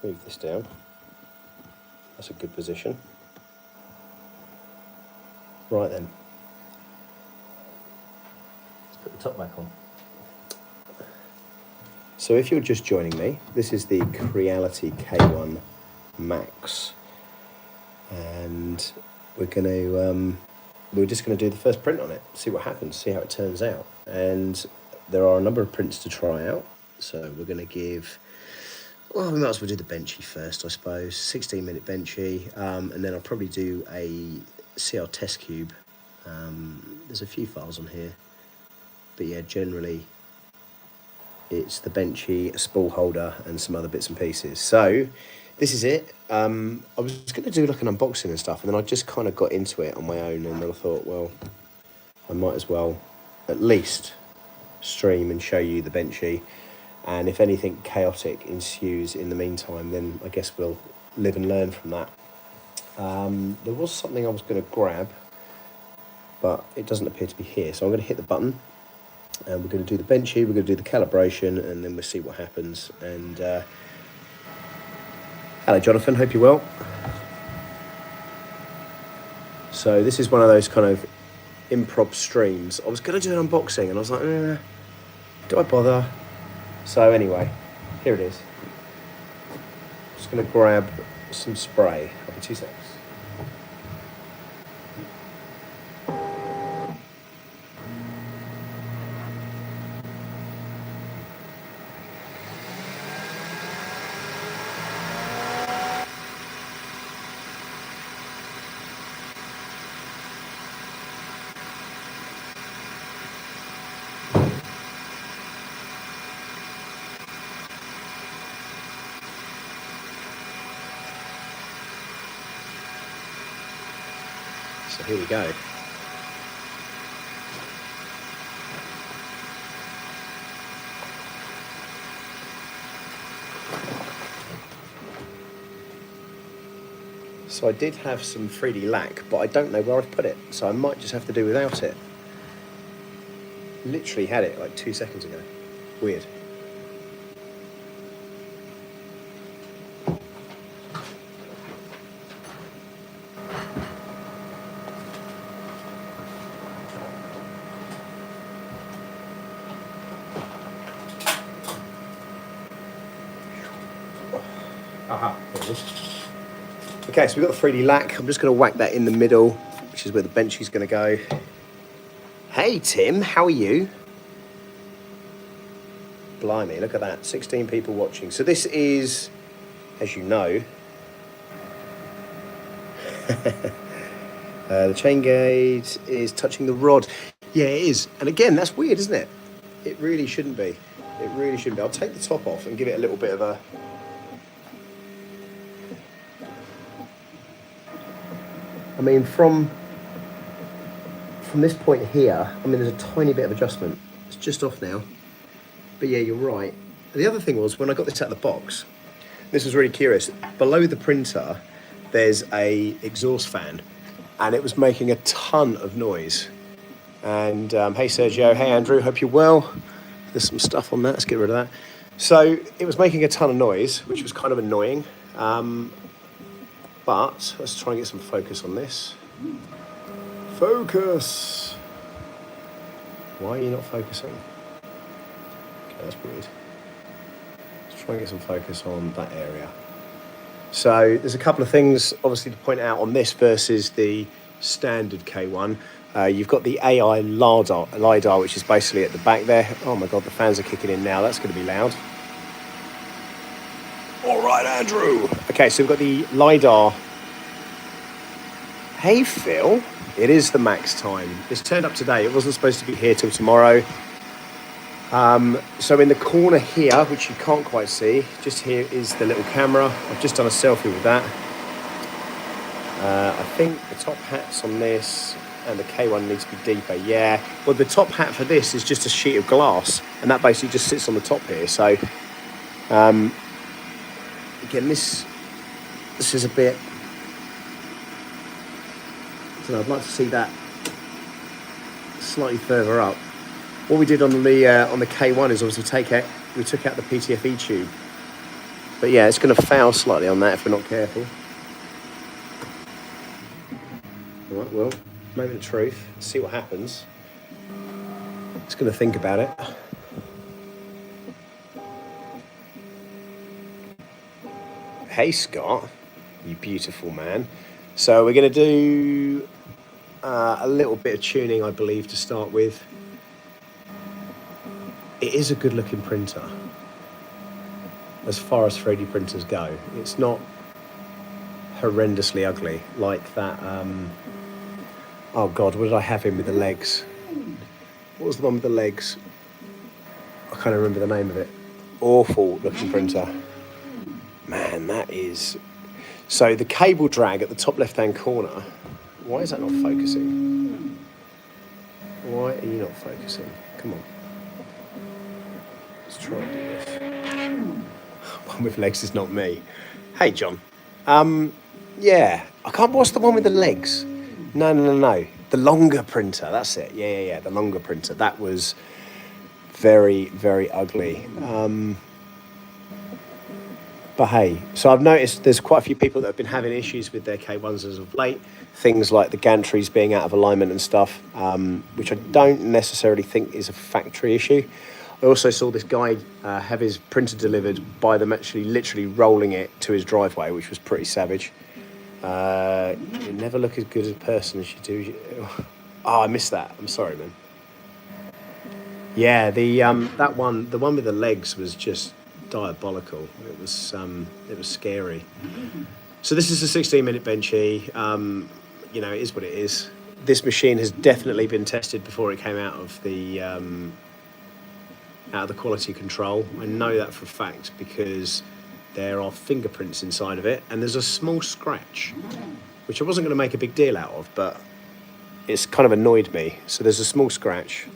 move this down. That's a good position. Right then. Let's put the top back on. So if you're just joining me, this is the Creailty K1 Max. And we're just going to do the first print on it, see what happens, see how it turns out. And there are a number of prints to try out. So we're going to give, well, we might as well do the benchy first, I suppose. 16-minute benchy, and then I'll probably do a CR test cube. There's a few files on here, but yeah, generally it's the benchy, a spool holder, and some other bits and pieces. So this is it. I was going to do like an unboxing and stuff, and then I just kind of got into it on my own, and then I thought, well, I might as well at least stream and show you the benchy. And if anything chaotic ensues in the meantime, then I guess we'll live and learn from that. There was something I was going to grab, but it doesn't appear to be here. So I'm going to hit the button, and we're going to do the benchy, we're going to do the calibration, and then we'll see what happens. And hello, Jonathan, hope you're well. So this is one of those kind of improv streams. I was going to do an unboxing, and I was like, do I bother? So anyway, here it is. Just going to grab some spray. I'll be 2 seconds. So here we go. So I did have some 3D lac, but I don't know where I've put it, so I might just have to do without it. Literally had it like 2 seconds ago. Weird. Aha, there it is. Okay, so we've got the 3D lac. I'm just going to whack that in the middle, which is where the benchy's going to go. Hey, Tim, how are you? Blimey, look at that. 16 people watching. So this is, as you know, the chain gauge is touching the rod. Yeah, it is. And again, that's weird, isn't it? It really shouldn't be. It really shouldn't be. I'll take the top off and give it a little bit of a... I mean, from this point here, I mean, there's a tiny bit of adjustment. It's just off now. But yeah, you're right. The other thing was, when I got this out of the box, this was really curious. Below the printer, there's a exhaust fan, and it was making a ton of noise. And hey, Sergio. Hey, Andrew. Hope you're well. There's some stuff on that. Let's get rid of that. So it was making a ton of noise, which was kind of annoying. But let's try and get some focus on this. Focus! Why are you not focusing? Okay, that's weird. Let's try and get some focus on that area. So there's a couple of things, obviously, to point out on this versus the standard K1. You've got the AI LiDAR, which is basically at the back there. Oh my God, the fans are kicking in now. That's going to be loud. All right, Andrew. Okay, so we've got the LiDAR. Hey, Phil. It is the max time. This turned up today. It wasn't supposed to be here till tomorrow. So in the corner here, which you can't quite see, just here is the little camera. I've just done a selfie with that. I think the top hat's on this, and the K1 needs to be deeper. Yeah. Well, the top hat for this is just a sheet of glass, and that basically just sits on the top here. So... again, this is a bit, I don't know, I'd like to see that slightly further up. What we did on the K1 is obviously we took out the PTFE tube, But yeah, it's going to fail slightly on that if we're not careful. All right, well, moment of truth. See what happens. Just going to think about it. Hey, Scott, you beautiful man. So we're going to do a little bit of tuning, I believe, to start with. It is a good looking printer as far as 3D printers go. It's not horrendously ugly like that. Oh God, what did I have in with the legs? What was the one with the legs? I can't remember the name of it. Awful looking printer. Man, that is... So the cable drag at the top left-hand corner, why is that not focusing? Why are you not focusing? Come on. Let's try and do this. One with legs is not me. Hey, John. Yeah, I can't... What's the one with the legs? No. The longer printer, that's it. Yeah, the longer printer. That was very, very ugly. But hey, so I've noticed there's quite a few people that have been having issues with their K1s as of late. Things like the gantries being out of alignment and stuff, which I don't necessarily think is a factory issue. I also saw this guy have his printer delivered by them actually literally rolling it to his driveway, which was pretty savage. You never look as good as a person as you do. Oh, I missed that. I'm sorry, man. Yeah, the one with the legs was just diabolical. It was scary. So this is a 16-minute benchy. You know, it is what it is. This machine has definitely been tested before it came out of the quality control. I know that for a fact because there are fingerprints inside of it, and there's a small scratch, which I wasn't going to make a big deal out of, but it's kind of annoyed me. So there's a small scratch.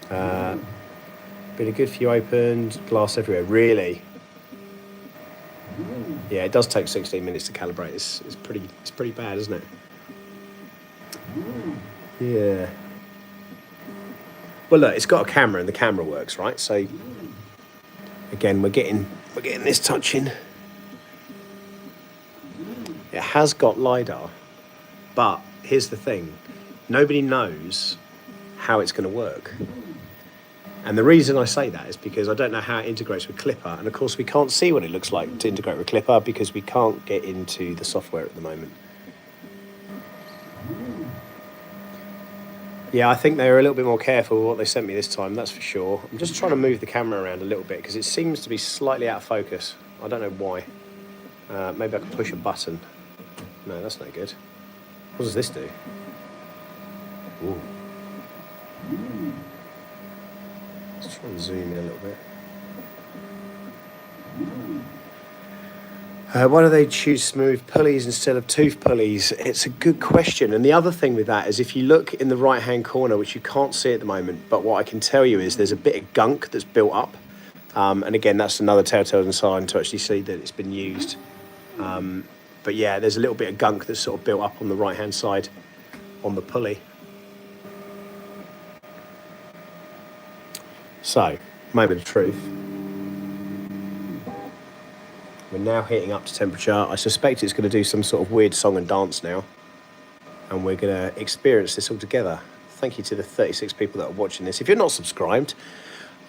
Been a good few opened, glass everywhere. Really? Yeah, it does take 16 minutes to calibrate. It's pretty bad, isn't it? Yeah. Well, look, it's got a camera, and the camera works, right? So again, we're getting this touching. It has got LiDAR, but here's the thing: nobody knows how it's going to work. And the reason I say that is because I don't know how it integrates with Clipper. And of course, we can't see what it looks like to integrate with Clipper because we can't get into the software at the moment. Yeah, I think they were a little bit more careful with what they sent me this time, that's for sure. I'm just trying to move the camera around a little bit because it seems to be slightly out of focus. I don't know why. Maybe I can push a button. No, that's no good. What does this do? Ooh. Let's try and zoom in a little bit. Why do they choose smooth pulleys instead of tooth pulleys? It's a good question. And the other thing with that is if you look in the right-hand corner, which you can't see at the moment, but what I can tell you is there's a bit of gunk that's built up. And again, that's another telltale sign to actually see that it's been used. But yeah, there's a little bit of gunk that's sort of built up on the right-hand side on the pulley. So, moment of truth. We're now heating up to temperature. I suspect it's going to do some sort of weird song and dance now. And we're going to experience this all together. Thank you to the 36 people that are watching this. If you're not subscribed,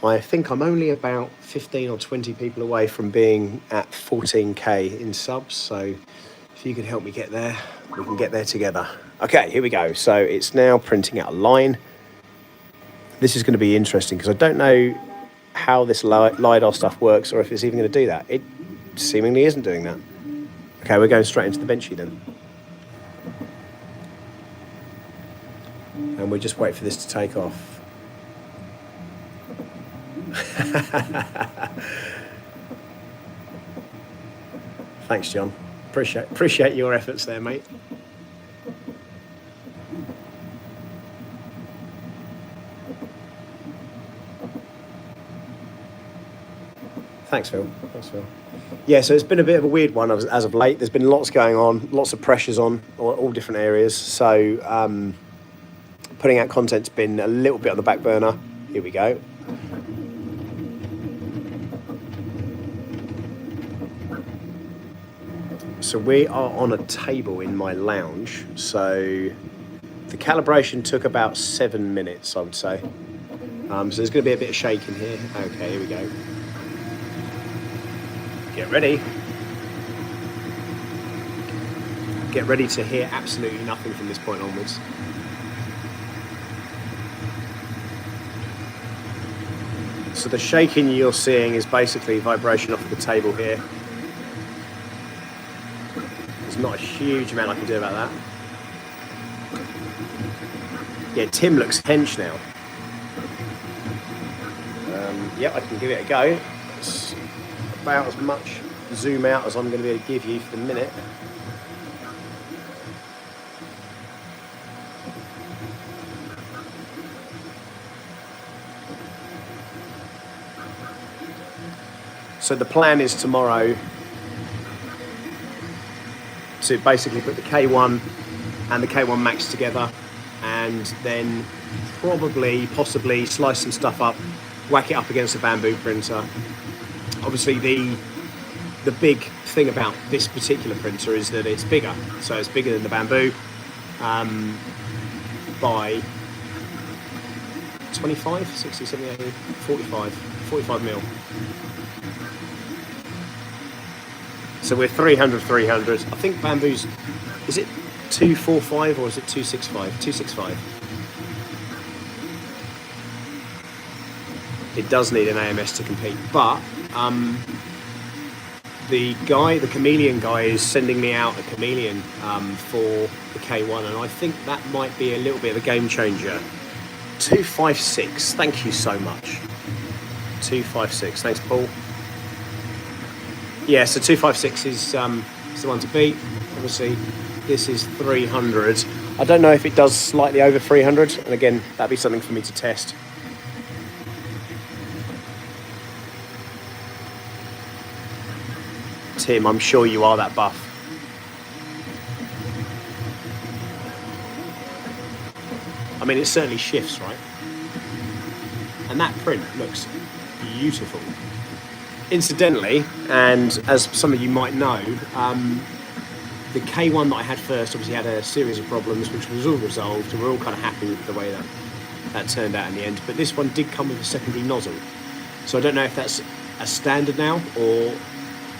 I think I'm only about 15 or 20 people away from being at 14K in subs. So if you can help me get there, we can get there together. Okay, here we go. So it's now printing out a line. This is going to be interesting because I don't know how this LiDAR stuff works or if it's even going to do that. It seemingly isn't doing that. Okay, we're going straight into the benchy then. And we just wait for this to take off. Thanks, John. Appreciate your efforts there, mate. Thanks, Phil. Yeah, so it's been a bit of a weird one as of late. There's been lots going on, lots of pressures on all different areas. So putting out content's been a little bit on the back burner. Here we go. So we are on a table in my lounge. So the calibration took about 7 minutes, I would say. So there's going to be a bit of shaking here. Okay, here we go. Get ready. Get ready to hear absolutely nothing from this point onwards. So the shaking you're seeing is basically vibration off the table here. There's not a huge amount I can do about that. Yeah, Tim looks hench now. Yeah, I can give it a go. It's about as much zoom out as I'm going to be able to give you for the minute. So the plan is tomorrow to basically put the K1 and the K1 Max together, and then possibly slice some stuff up, whack it up against a bamboo printer. Obviously the big thing about this particular printer is that it's bigger. So it's bigger than the bamboo by 25, 60, 70, 80, 45 mil. So we're 300. I think bamboo's, is it 245 or is it 265? 265. It does need an AMS to compete, but the chameleon guy is sending me out a chameleon for the K1, and I think that might be a little bit of a game changer. 256, thank you so much. 256, thanks Paul. Yeah, so 256 is the one to beat. Obviously, this is 300. I don't know if it does slightly over 300, and again, that'd be something for me to test. Tim, I'm sure you are that buff. I mean, it certainly shifts, right? And that print looks beautiful. Incidentally, and as some of you might know, the K1 that I had first obviously had a series of problems, which was all resolved, and we're all kind of happy with the way that turned out in the end. But this one did come with a secondary nozzle, so I don't know if that's a standard now or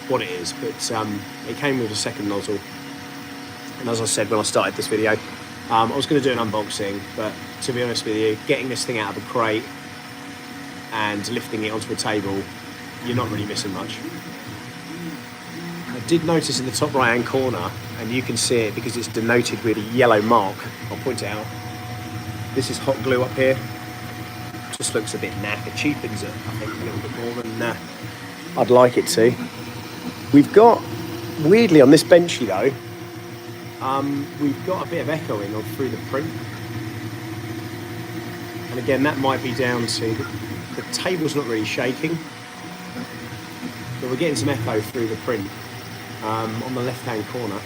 what it is, but it came with a second nozzle. And as I said when I started this video, I was going to do an unboxing, but to be honest with you, getting this thing out of a crate and lifting it onto a table, you're not really missing much. I did notice in the top right hand corner, and you can see it because it's denoted with a yellow mark, I'll point it out. This is hot glue up here. Just looks a bit naff. It cheapens it, I think, a little bit more than I'd like it to. We've got, weirdly on this benchy though, we've got a bit of echoing through the print. And again, that might be down to the table's not really shaking, but we're getting some echo through the print on the left-hand corner.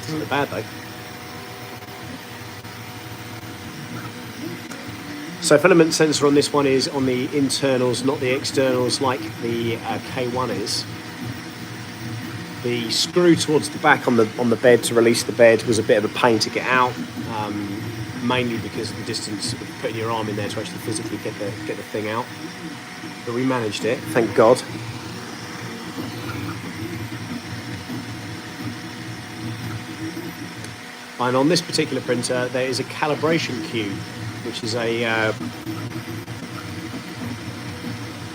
Doesn't look bad though. So filament sensor on this one is on the internals, not the externals like the K1 is. The screw towards the back on the bed to release the bed was a bit of a pain to get out, mainly because of the distance of putting your arm in there to actually physically get the thing out. But we managed it, thank God. And on this particular printer, there is a calibration cube, which is a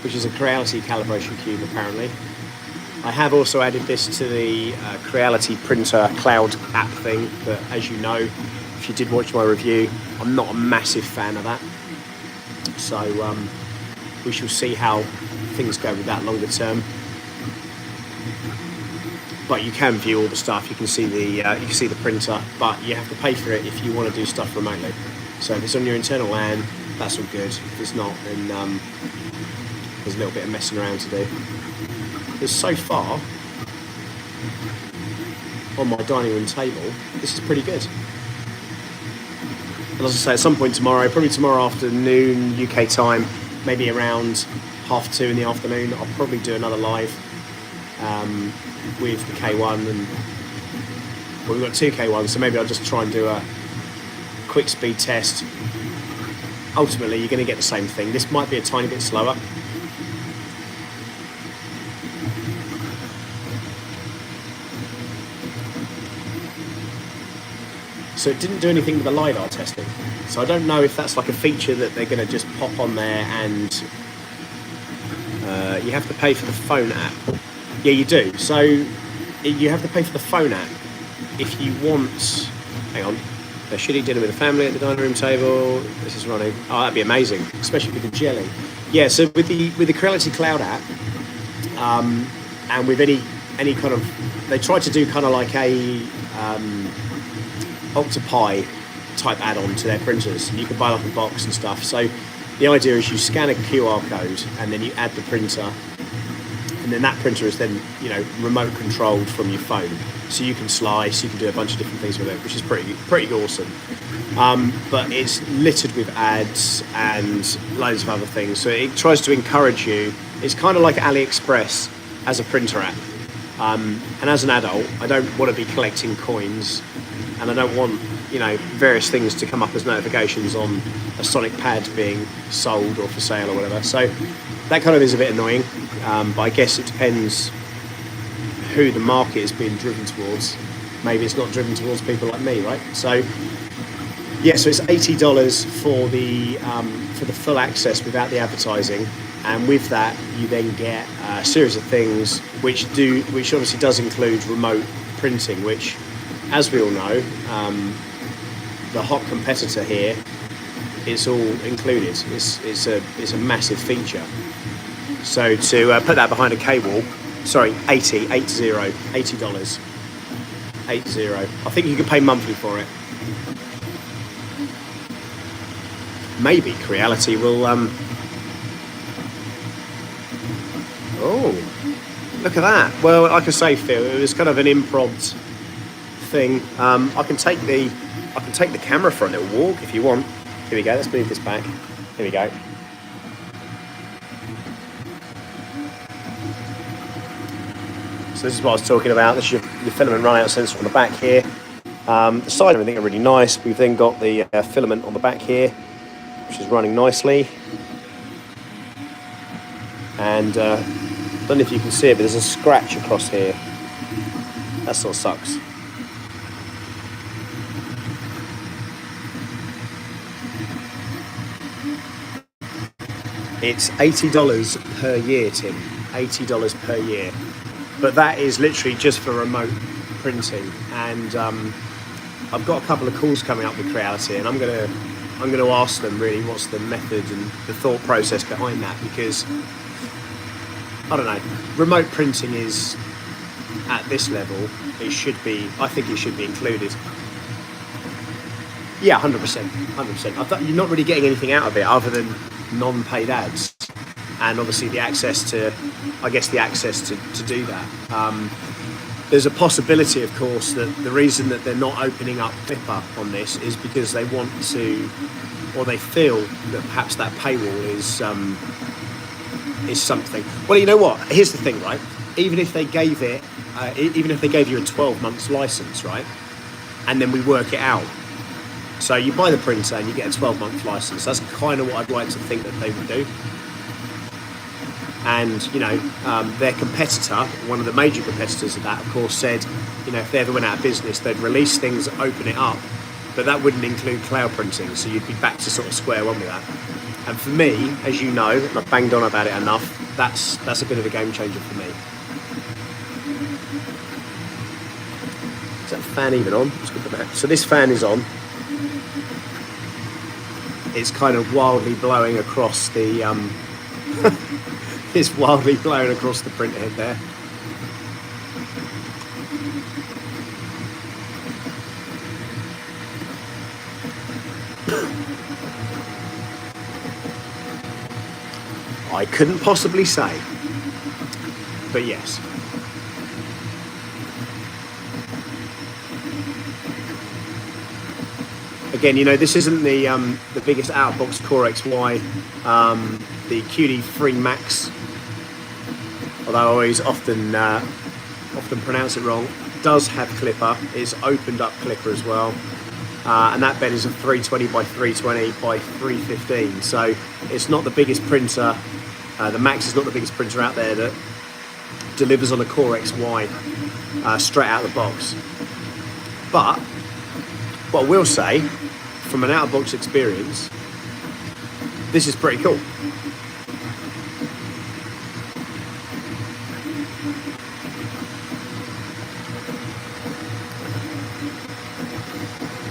Creailty calibration cube apparently. I have also added this to the Creailty printer cloud app thing, but as you know, if you did watch my review, I'm not a massive fan of that. So we shall see how things go with that longer term. But you can view all the stuff. You can see the printer, but you have to pay for it if you want to do stuff remotely. So if it's on your internal LAN, that's all good. If it's not, then there's a little bit of messing around to do. But so far, on my dining room table, this is pretty good. And as I say, at some point tomorrow, probably tomorrow afternoon UK time, maybe around 2:30 in the afternoon, I'll probably do another live with the K1, and well, we've got 2 K1s, so maybe I'll just try and do a quick speed test. Ultimately, you're going to get the same thing. This might be a tiny bit slower. So it didn't do anything with the LiDAR testing. So I don't know if that's like a feature that they're going to just pop on there, and you have to pay for the phone app. Yeah, you do. So you have to pay for the phone app if you want. Hang on. A shitty dinner with the family at the dining room table. This is running. Oh, that'd be amazing, especially with the jelly. Yeah. So with the Creailty Cloud app, and with any kind of, they tried to do kind of like a Octopi type add-on to their printers. You can buy like a box and stuff. So the idea is you scan a QR code and then you add the printer, and then that printer is then, you know, remote controlled from your phone. So you can slice, you can do a bunch of different things with it, which is pretty awesome. But it's littered with ads and loads of other things. So it tries to encourage you. It's kind of like AliExpress as a printer app. And as an adult, I don't want to be collecting coins, and I don't want, you know, various things to come up as notifications on a Sonic pad being sold or for sale or whatever. So that kind of is a bit annoying, but I guess it depends who the market is being driven towards. Maybe it's not driven towards people like me, right? So yeah, so it's $80 for the full access without the advertising, and with that you then get a series of things which obviously does include remote printing, which, as we all know, the hot competitor here, it's all included. It's a massive feature. So to put that behind a K-wall, sorry, $80. I think you can pay monthly for it. Maybe Creailty will. Oh, look at that. Well, like I say, Phil, it was kind of an impromptu thing. I can take the camera for a little walk if you want. Here we go. Let's move this back. Here we go. So this is what I was talking about. This is your filament run-out sensor on the back here. The side and everything are really nice. We've then got the filament on the back here, which is running nicely. And I don't know if you can see it, but there's a scratch across here. That sort of sucks. It's $80 per year, Tim. $80 per year. But that is literally just for remote printing. And I've got a couple of calls coming up with Creailty, and I'm gonna ask them really what's the method and the thought process behind that, because I don't know, remote printing is, at this level, I think it should be included. Yeah, 100%. I thought you're not really getting anything out of it other than non-paid ads, and obviously the access to do that. There's a possibility, of course, that the reason that they're not opening up Clipper on this is because they want to, or they feel that perhaps that paywall is something. Well, you know what? Here's the thing, right? Even if they gave you a 12 months license, right, and then we work it out. So you buy the printer and you get a 12-month license. That's kind of what I'd like to think that they would do. And, you know, their competitor, one of the major competitors of that, of course, said, you know, if they ever went out of business, they'd release things, open it up, but that wouldn't include cloud printing. So you'd be back to sort of square one with that. And for me, as you know, and I've banged on about it enough, that's a bit of a game changer for me. Is that fan even on? Let's look at that. So this fan is on. It's kind of wildly blowing across the it's wildly blowing across the print head there. I couldn't possibly say, but yes. Again, you know, this isn't the biggest out-of-box CoreXY the QD3 Max, although I always often pronounce it wrong, does have clipper. It's opened up clipper as well. And that bed is a 320 by 320 by 315. So it's not the biggest printer. The Max is not the biggest printer out there that delivers on a CoreXY straight out of the box. But what I will say, from an out-of-box experience, this is pretty cool.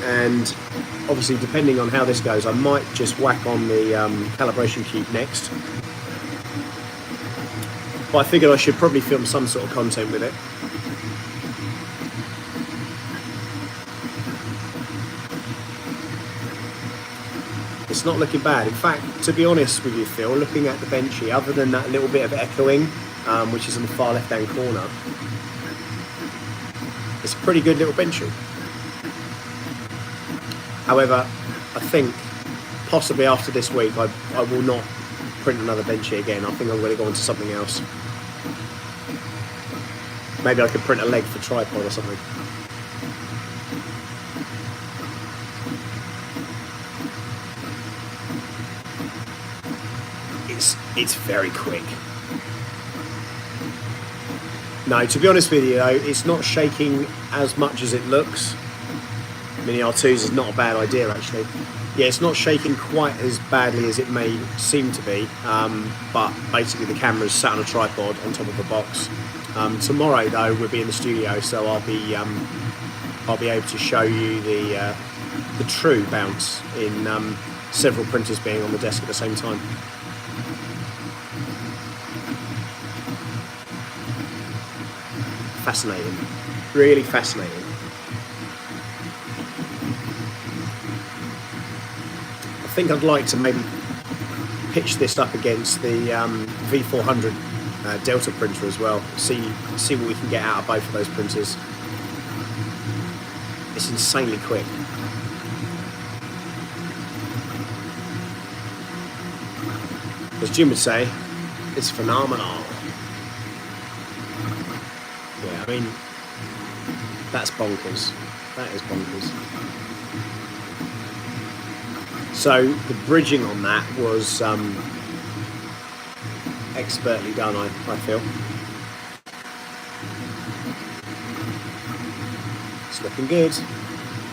And obviously, depending on how this goes, I might just whack on the calibration cube next. But I figured I should probably film some sort of content with it. It's not looking bad. In fact, to be honest with you, Phil, looking at the Benchy, other than that little bit of echoing, which is in the far left-hand corner, it's a pretty good little Benchy. However, I think possibly after this week, I will not print another Benchy again. I think I'm going to go on to something else. Maybe I could print a leg for tripod or something. It's very quick. No, to be honest with you though, it's not shaking as much as it looks. Mini R2s is not a bad idea actually. Yeah, it's not shaking quite as badly as it may seem to be, but basically the camera's sat on a tripod on top of a box. Tomorrow though, we'll be in the studio, so I'll be able to show you the true bounce in several printers being on the desk at the same time. Fascinating, really fascinating. I think I'd like to maybe pitch this up against the V400 Delta printer as well. See what we can get out of both of those printers. It's insanely quick. As Jim would say, it's phenomenal. Yeah, I mean, that's bonkers. That is bonkers. So the bridging on that was expertly done, I feel. It's looking good.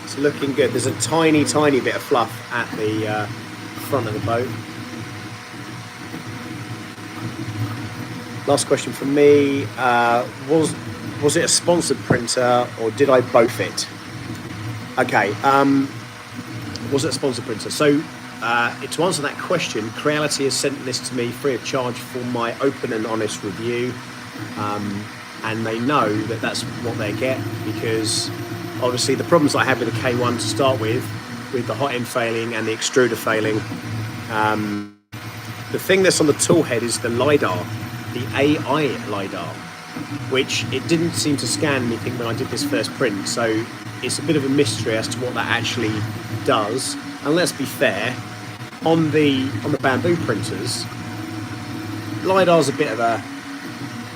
It's looking good. There's a tiny bit of fluff at the front of the boat. Last question from me. Was it a sponsored printer or did I both it? Okay. Was it a sponsored printer? So to answer that question, Creailty has sent this to me free of charge for my open and honest review, and they know that that's what they get, because obviously the problems I had with the K1 to start with the hot end failing and the extruder failing, the thing that's on the tool head is the LiDAR, the AI LiDAR, which it didn't seem to scan anything when I did this first print, so it's a bit of a mystery as to what that actually does. And let's be fair, on the bamboo printers, LiDAR's a bit of a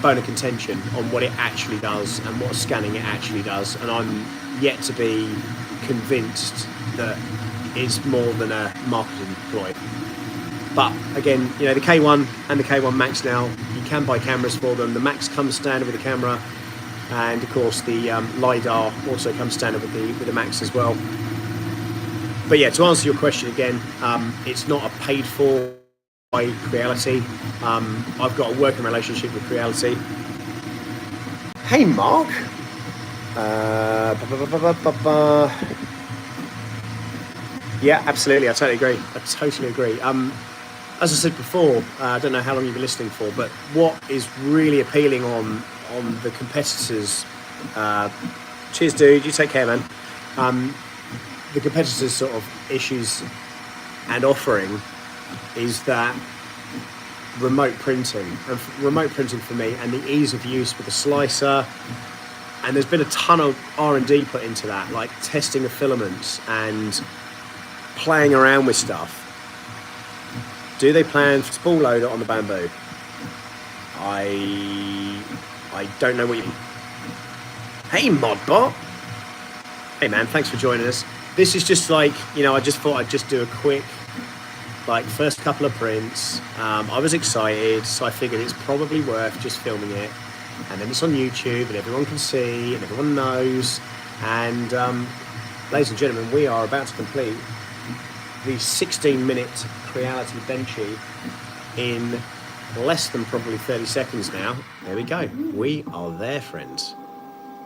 bone of contention on what it actually does and what scanning it actually does, and I'm yet to be convinced that it's more than a marketing ploy. But again, you know, the K1 and the K1 Max now, you can buy cameras for them. The Max comes standard with the camera, and of course the LiDAR also comes standard with the Max as well. But yeah, to answer your question again, it's not a paid for by Creailty. I've got a working relationship with Creailty. Hey Mark. Yeah, absolutely. I totally agree. As I said before, I don't know how long you've been listening for, but what is really appealing on the competitors, cheers dude, you take care, man. The competitors' sort of issues and offering is that remote printing for me, and the ease of use with the slicer. And there's been a ton of R&D put into that, like testing of filaments and playing around with stuff Do they plan to spool load it on the bamboo? I don't know what you mean. Hey, Modbot. Hey, man, thanks for joining us. This is just like, you know, I just thought I'd just do a quick, like, first couple of prints. I was excited, so I figured it's probably worth just filming it. And then it's on YouTube, and everyone can see, and everyone knows. And, ladies and gentlemen, we are about to complete the 16-minute Creailty Benchy in less than probably 30 seconds now. There we go. We are there, friends.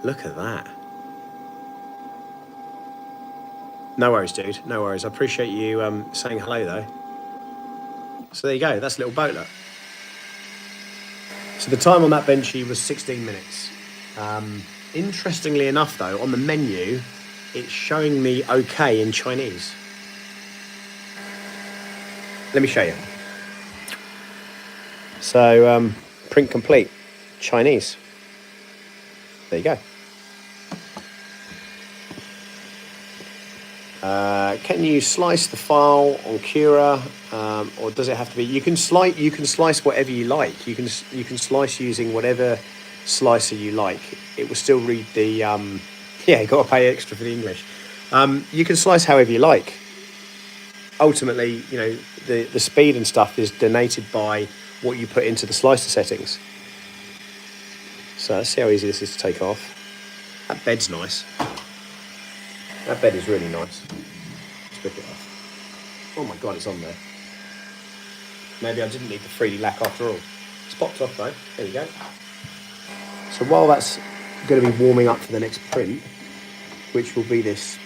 Look at that. No worries, dude. No worries. I appreciate you saying hello, though. So there you go. That's a little boatlet. So the time on that benchy was 16 minutes. Interestingly enough, though, on the menu, it's showing me okay in Chinese. Let me show you. So, print complete. Chinese. There you go. Can you slice the file on Cura, or does it have to be? You can slice whatever you like. You can slice using whatever slicer you like. It will still read the. Yeah, you got to pay extra for the English. You can slice however you like. Ultimately, you know, the speed and stuff is donated by what you put into the slicer settings. So let's see how easy this is to take off. That bed's nice. That bed is really nice. Let's rip it off. Oh my god, it's on there. Maybe I didn't need the 3D lack after all. It's popped off though. There you go. So while that's going to be warming up for the next print, which will be this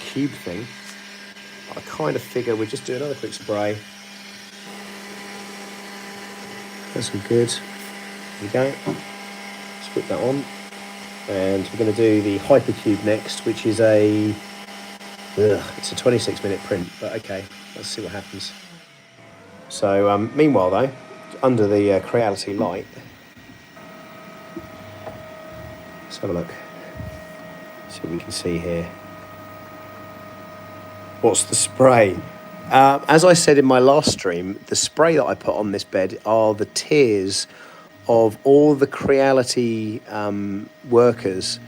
cube thing, I kind of figure we'll just do another quick spray. That's all good. There you go. Let's put that on. And we're going to do the Hypercube next, which is it's a 26-minute print, but okay, let's see what happens. So meanwhile though, under the Creailty light, let's have a look. See what we can see here. What's the spray? As I said in my last stream, the spray that I put on this bed are the tears of all the Creailty workers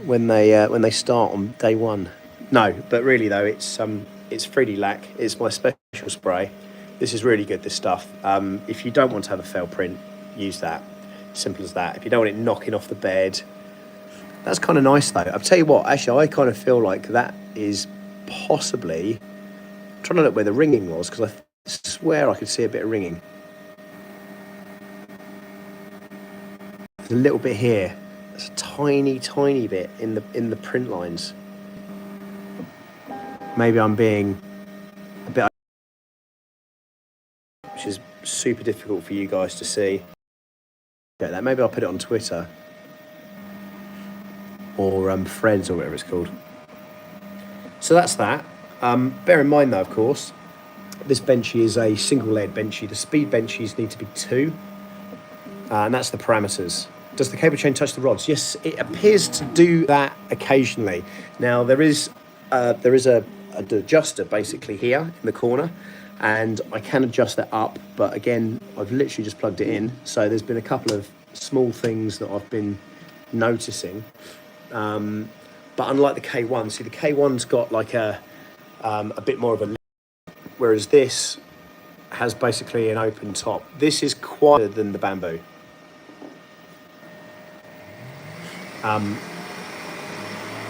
when they start on day one. No, but really though, it's 3D lac. It's my special spray. This is really good, this stuff. If you don't want to have a fail print, use that. Simple as that. If you don't want it knocking off the bed, that's kind of nice though. I'll tell you what, actually, I kind of feel like that is possibly. I'm trying to look where the ringing was because I swear I could see a bit of ringing. There's a little bit here. There's a tiny, tiny bit in the print lines. Maybe I'm being a bit, which is super difficult for you guys to see. Yeah, that maybe I'll put it on Twitter or Threads or whatever it's called. So that's that. Bear in mind though, of course, this benchy is a single layered benchy. The speed benchies need to be 2, and that's the parameters. Does the cable chain touch the rods? Yes, it appears to do that occasionally. Now there is an adjuster basically here in the corner, and I can adjust that up, but again, I've literally just plugged it in. So there's been a couple of small things that I've been noticing. But unlike the K1, see the K1's got like a bit more of a lip, whereas this has basically an open top. This is quieter than the bamboo.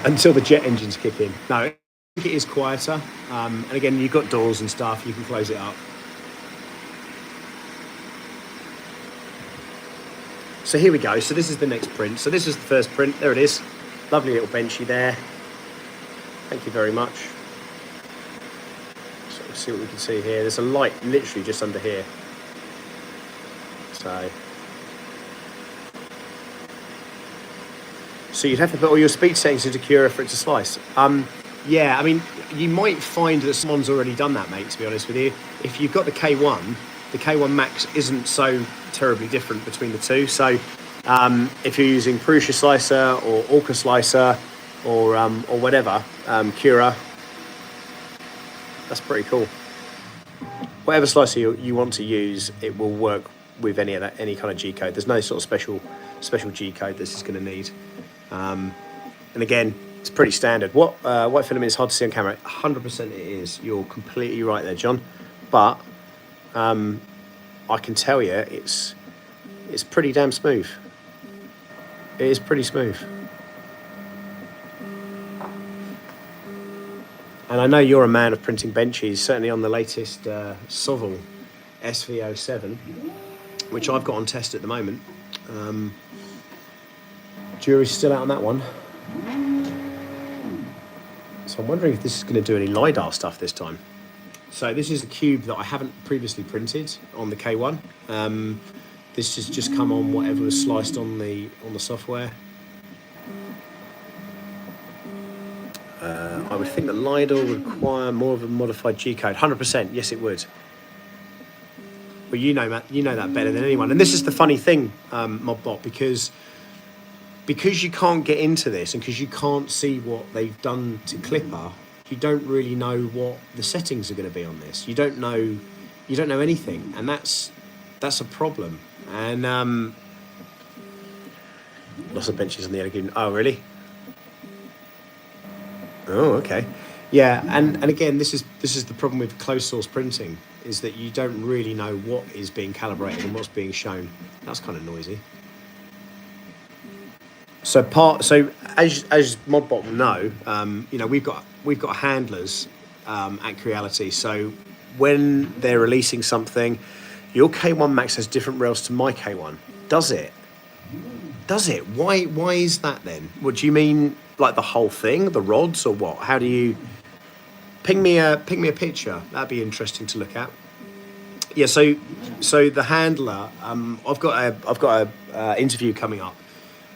Until the jet engines kick in. No, I think it is quieter. And again, you've got doors and stuff, you can close it up. So here we go. So this is the next print. So this is the first print. There it is. Lovely little benchy there. Thank you very much. So let's see what we can see here. There's a light literally just under here. So you'd have to put all your speed settings into Cura for it to slice. Yeah, I mean, you might find that someone's already done that, mate, to be honest with you. If you've got the K1 Max isn't so terribly different between the two. So if you're using Prusa Slicer or Orca Slicer or whatever, Cura, that's pretty cool. whatever slicer you want to use, it will work with any kind of G code. There's no sort of special G code this is going to need. And again, it's pretty standard. White filament is hard to see on camera. 100% it is. You're completely right there, John. But I can tell you, it's pretty damn smooth. It is pretty smooth. And I know you're a man of printing benches, certainly on the latest Sovel SV07, which I've got on test at the moment. Jury's still out on that one. So I'm wondering if this is going to do any LiDAR stuff this time. So this is a cube that I haven't previously printed on the K1. This has just come on whatever was sliced on the software. I would think that LiDAR would require more of a modified G code. 100%, yes, it would. Well, you know that better than anyone. And this is the funny thing, ModBot, because you can't get into this and because you can't see what they've done to Clipper, you don't really know what the settings are going to be on this. You don't know anything, and that's a problem. And lots of benches on the Elegant. Oh, really? Oh, okay. Yeah, and again, this is the problem with closed source printing, is that you don't really know what is being calibrated and what's being shown. That's kind of noisy. So as ModBot will know, we've got handlers at Creailty. So when they're releasing something, your K1 Max has different rails to my K1. Does it? Why is that then? What do you mean, like the whole thing, the rods, or what? How do you ping me a picture? That'd be interesting to look at. Yeah. So the handler, I've got a interview coming up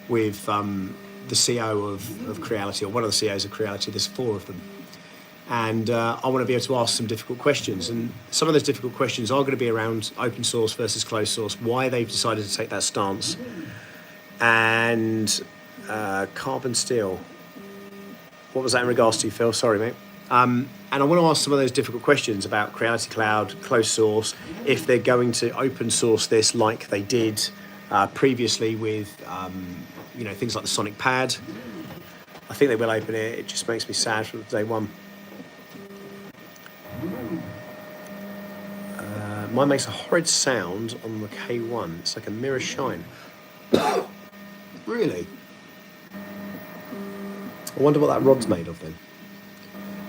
with the CEO of Creailty, or one of the CEOs of Creailty. There's 4 of them. And I want to be able to ask some difficult questions. And some of those difficult questions are going to be around open source versus closed source, why they've decided to take that stance. And carbon steel. What was that in regards to, Phil? Sorry, mate. And I want to ask some of those difficult questions about Creailty Cloud, closed source, if they're going to open source this like they did previously with things like the Sonic Pad. I think they will open it. It just makes me sad from day one. Mine makes a horrid sound on the K1. It's like a mirror shine. Really? I wonder what that rod's made of then.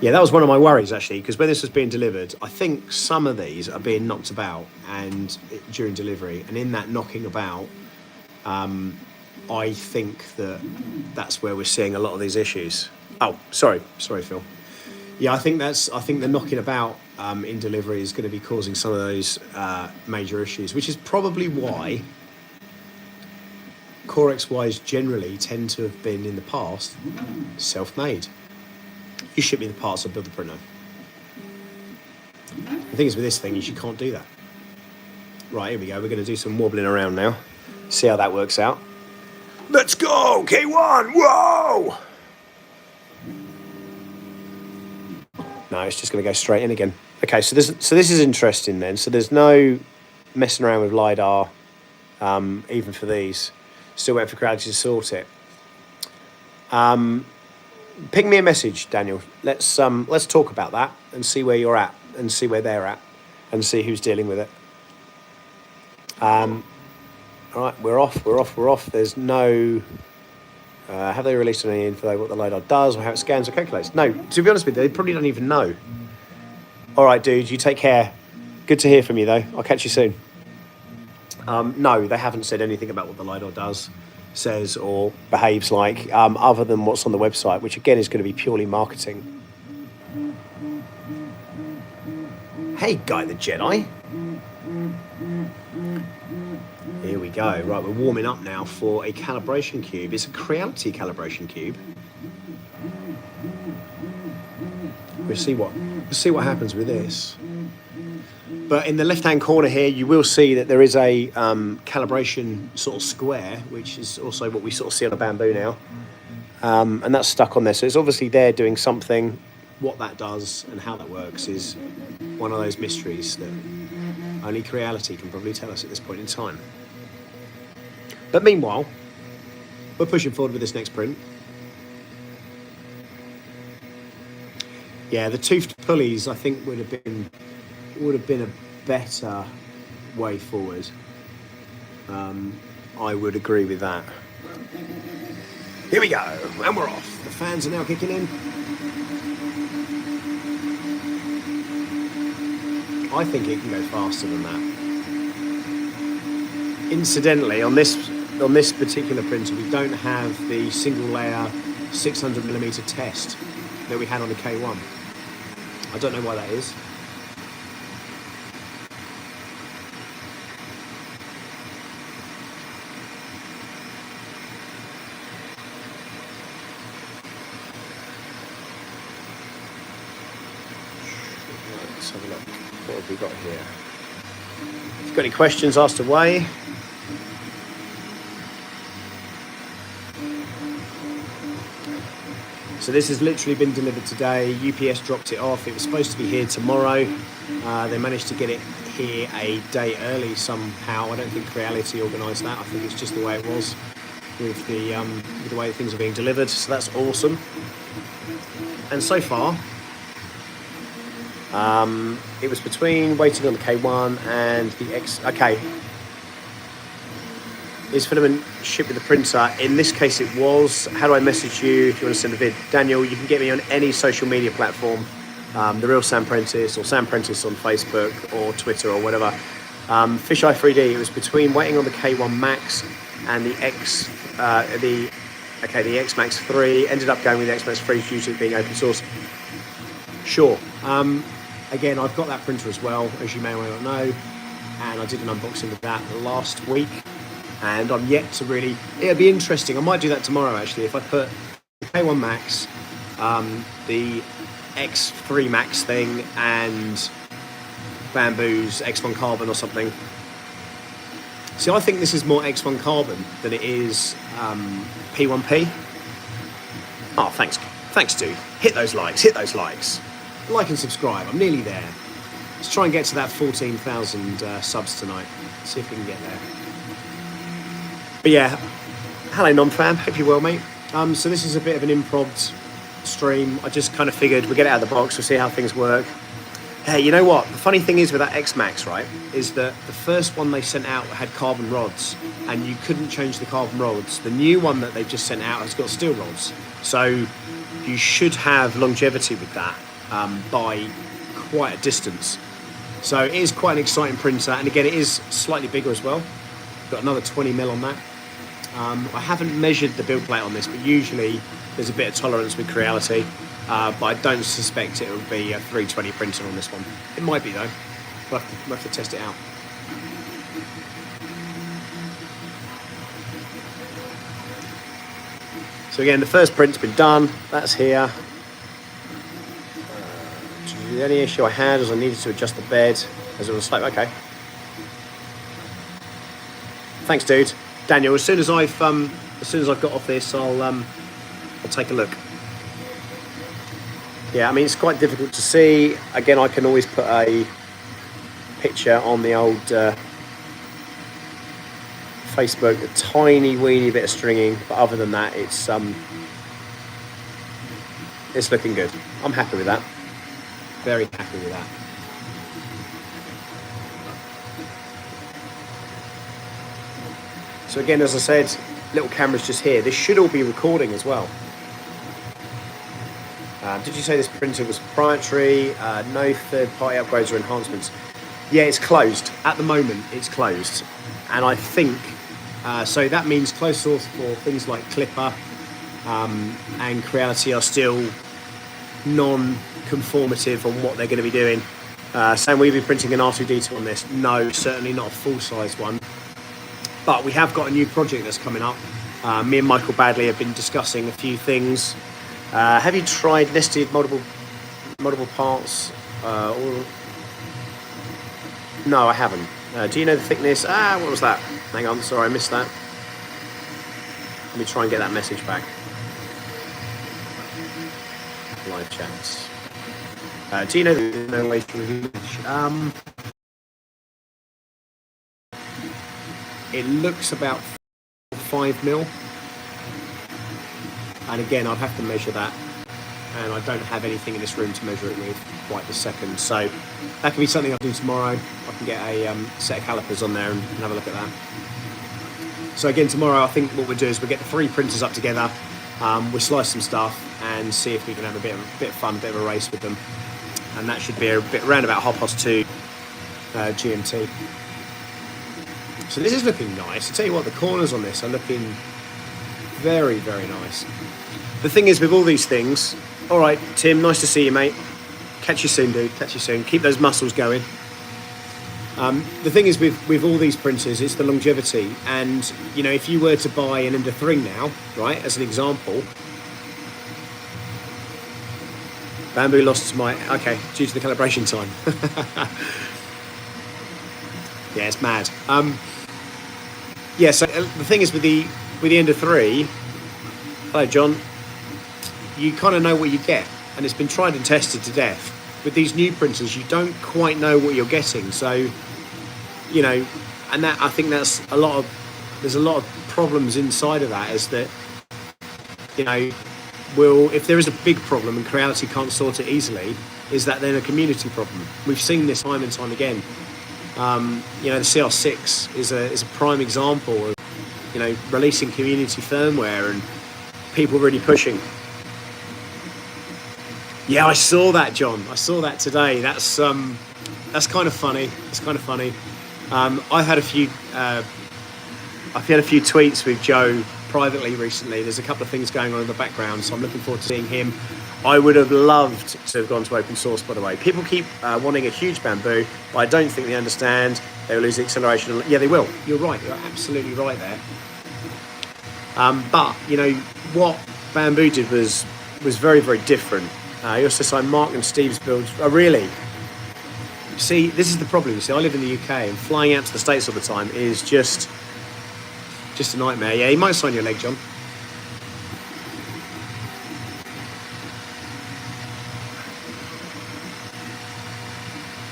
Yeah, that was one of my worries actually, because when this was being delivered, I think some of these are being knocked about during delivery, and in that knocking about, I think that's where we're seeing a lot of these issues. Oh, sorry, Phil. Yeah, I think the knocking about in delivery is going to be causing some of those major issues, which is probably why CoreXYs generally tend to have been in the past self-made. You ship me the parts, I'll build the printer. The thing is with this thing is you can't do that. Right, here we go. We're going to do some wobbling around now. See how that works out. Let's go, K1! Whoa! No, it's just going to go straight in again. Okay, so this is interesting then. So there's no messing around with LiDAR, even for these. Still waiting for Creailty to sort it. Ping me a message, Daniel. Let's talk about that and see where you're at and see where they're at and see who's dealing with it. All right, we're off. There's no... have they released any info what the LiDAR does or how it scans or calculates? No, to be honest with you, they probably don't even know. All right, dude, you take care. Good to hear from you, though. I'll catch you soon. No, they haven't said anything about what the LiDAR does, says, or behaves like, other than what's on the website, which, again, is going to be purely marketing. Hey, Guy the Jedi. Here we go. Right, we're warming up now for a calibration cube. It's a Creailty calibration cube. We'll see what happens with this. But in the left-hand corner here, you will see that there is a calibration sort of square, which is also what we sort of see on a bamboo now. And that's stuck on there. So it's obviously there doing something. What that does and how that works is one of those mysteries that only Creailty can probably tell us at this point in time. But meanwhile, we're pushing forward with this next print. Yeah, the toothed pulleys I think would have been a better way forward. I would agree with that. Here we go, and we're off. The fans are now kicking in. I think it can go faster than that. Incidentally, on this particular printer, we don't have the single layer 600mm test that we had on the K1. I don't know why that is. Let's have a look. What have we got here? If you've got any questions, asked away. So this has literally been delivered today. UPS dropped it off. It was supposed to be here tomorrow. They managed to get it here a day early somehow. I don't think Creailty organised that. I think it's just the way it was with the way things are being delivered. So that's awesome. And so far, it was between waiting on the K1 and the X. Okay. Is filament shipped with the printer? In this case it was. How do I message you if you want to send a vid? Daniel, you can get me on any social media platform. The Real Sam Prentice or Sam Prentice on Facebook or Twitter or whatever. Fisheye 3D, it was between waiting on the K1 Max and the X Max 3. Ended up going with the X Max 3 due to it being open source. Sure. Again, I've got that printer as well, as you may or may not know, and I did an unboxing of that last week. And I'm yet to really... It'll be interesting. I might do that tomorrow, actually. If I put the K1 Max, the X3 Max thing, and Bamboo's X1 Carbon or something. See, I think this is more X1 Carbon than it is P1P. Oh, thanks. Thanks, dude. Hit those likes. Hit those likes. Like and subscribe. I'm nearly there. Let's try and get to that 14,000 subs tonight. See if we can get there. But yeah, hello non-fam, hope you're well, mate. So this is a bit of an improv stream. I just kind of figured we'll get it out of the box, we'll see how things work. Hey, you know what? The funny thing is with that X Max, right, is that the first one they sent out had carbon rods, and you couldn't change the carbon rods. The new one that they've just sent out has got steel rods. So you should have longevity with that by quite a distance. So it is quite an exciting printer, and again, it is slightly bigger as well. Got another 20mm on that. I haven't measured the build plate on this, but usually there's a bit of tolerance with Creailty, but I don't suspect it will be a 320 printer on this one. It might be though. We'll have to test it out. So again, the first print's been done. That's here. The only issue I had was I needed to adjust the bed as it was slope. Okay. Thanks, dude. Daniel, as soon as I've got off this, I'll take a look. Yeah, I mean, it's quite difficult to see. Again, I can always put a picture on the old Facebook, a tiny weeny bit of stringing, but other than that, it's looking good. I'm happy with that. Very happy with that. So again, as I said, little camera's just here. This should all be recording as well. Did you say this printer was proprietary? No third-party upgrades or enhancements? Yeah, it's closed. At the moment, it's closed. And I think, so that means closed source for things like Clipper and Creailty are still non-conformative on what they're going to be doing. Saying will you be printing an R2D2 on this? No, certainly not a full-size one. But we have got a new project that's coming up. Me and Michael Badley have been discussing a few things. Have you tried nested multiple parts? No, I haven't. Do you know the thickness? What was that? Hang on, sorry, I missed that. Let me try and get that message back. Live chats. Do you know there's no way to review this? It looks about 5mm. And again, I'd have to measure that. And I don't have anything in this room to measure it with right this second. So that could be something I'll do tomorrow. I can get a set of calipers on there and have a look at that. So again, tomorrow I think what we'll do is we'll get the 3 printers up together. We'll slice some stuff and see if we can have a bit of fun, a bit of a race with them. And that should be a bit around about 2:30 GMT. So this is looking nice. I tell you what, the corners on this are looking very, very nice. The thing is with all these things, all right, Tim, nice to see you, mate. Catch you soon, dude. Catch you soon. Keep those muscles going. The thing is with all these printers, it's the longevity. And, you know, if you were to buy an Ender 3 now, right, as an example, Bamboo lost my, okay, due to the calibration time. Yeah, it's mad. Yeah, so the thing is with the Ender 3, hello, John, you kind of know what you get, and it's been tried and tested to death. With these new printers, you don't quite know what you're getting. So, you know, and that, I think that's there's a lot of problems inside of that, is that, you know, if there is a big problem and Creailty can't sort it easily, is that then a community problem? We've seen this time and time again. You know, the CR6 is a prime example of, you know, releasing community firmware and people really pushing. Yeah, I saw that, John. I saw that today. That's kind of funny. It's kind of funny. I've had a few tweets with Joe privately recently. There's a couple of things going on in the background, so I'm looking forward to seeing him. I would have loved to have gone to open source, by the way. People keep wanting a huge Bamboo, but I don't think they understand. They will lose the acceleration. Yeah, they will. You're right. You're absolutely right there. But, you know, what Bamboo did was very, very different. You also saw Mark and Steve's builds. Oh, really? See, this is the problem. You see, I live in the UK, and flying out to the States all the time is just a nightmare. Yeah, he might sign your leg, John.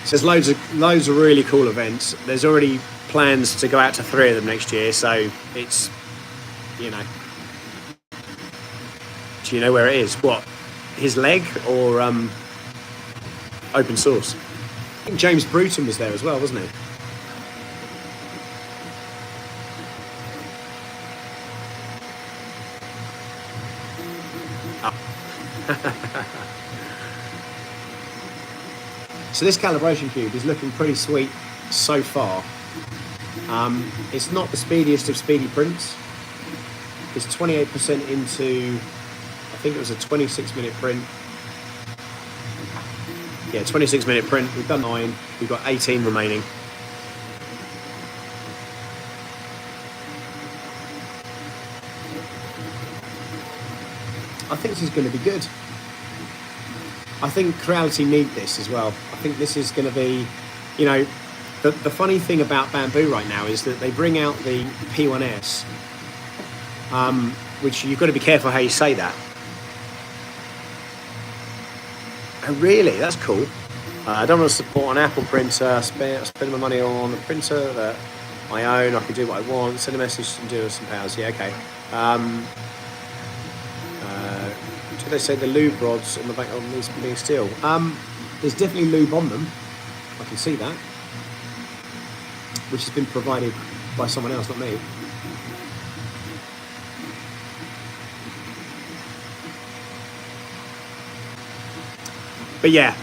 So there's loads of really cool events. There's already plans to go out to 3 of them next year, so it's, you know. Do you know where it is? What? His leg or open source? I think James Bruton was there as well, wasn't he? So this calibration cube is looking pretty sweet so far. It's not the speediest of speedy prints. It's 28% into, I think it was a 26-minute print. Yeah, 26-minute print. We've done 9. We've got 18 remaining. I think this is going to be good. I think Creailty need this as well. I think this is going to be, you know, the funny thing about Bamboo right now is that they bring out the P1S, which you've got to be careful how you say that. Oh, really? That's cool. I don't want to support an Apple printer. Spend my money on a printer that I own. I can do what I want. Send a message and do some powers. Yeah, okay. Do they say the lube rods on the back of these being steel? There's definitely lube on them. I can see that, which has been provided by someone else, not me. But yeah,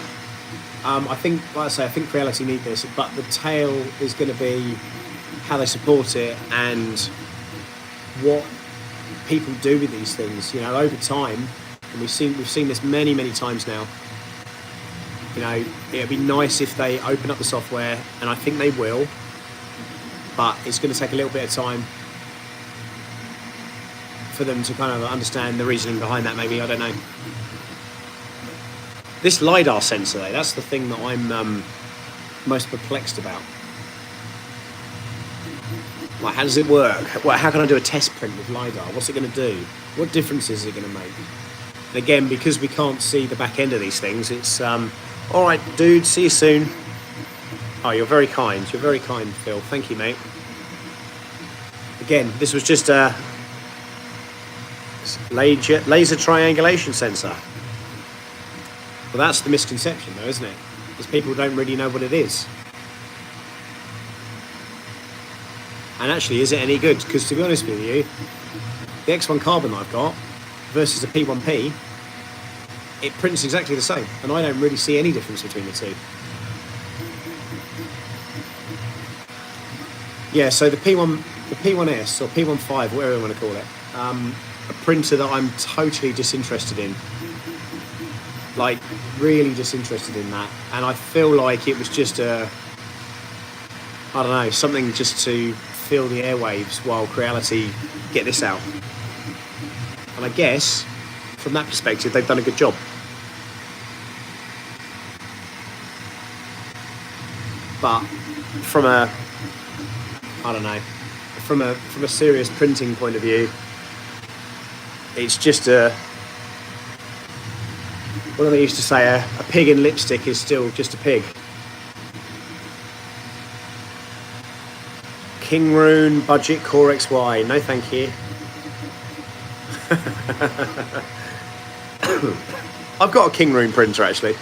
I think, like I say, I think Creailty need this, but the tail is going to be how they support it and what people do with these things. You know, over time, and we've seen this many times now. You know, it'd be nice if they open up the software, and I think they will, but it's going to take a little bit of time for them to kind of understand the reasoning behind that. Maybe, I don't know. This LiDAR sensor, though, that's the thing that I'm most perplexed about. Like, how does it work? Well, how can I do a test print with LiDAR? What's it going to do? What difference is it going to make? And again, because we can't see the back end of these things, it's All right, dude, see you soon. Oh, you're very kind. You're very kind, Phil. Thank you, mate. Again, this was just a laser triangulation sensor. Well, that's the misconception, though, isn't it? Because people don't really know what it is. And actually, is it any good? Because to be honest with you, the X1 carbon that I've got versus a P1P, it prints exactly the same, and I don't really see any difference between the two. Yeah, so the P1S or P15, whatever you want to call it, a printer that I'm totally disinterested in. Like, really disinterested in that. And I feel like it was just I don't know, something just to fill the airwaves while Creailty get this out. And I guess, from that perspective, they've done a good job. But from a, I don't know, from a serious printing point of view, it's just what do they used to say, a pig in lipstick is still just a pig. King Rune budget CoreXY, no thank you. I've got a King Rune printer actually.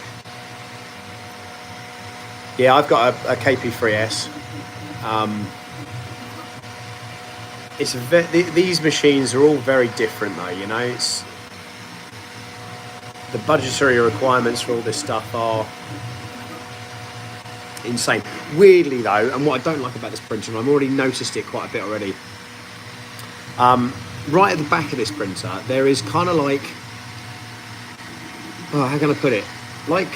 Yeah, I've got a KP3S. These machines are all very different though, you know. It's the budgetary requirements for all this stuff are insane. Weirdly though, and what I don't like about this printer, and I've already noticed it quite a bit already, right at the back of this printer there is kind of like, oh, how can I put it, like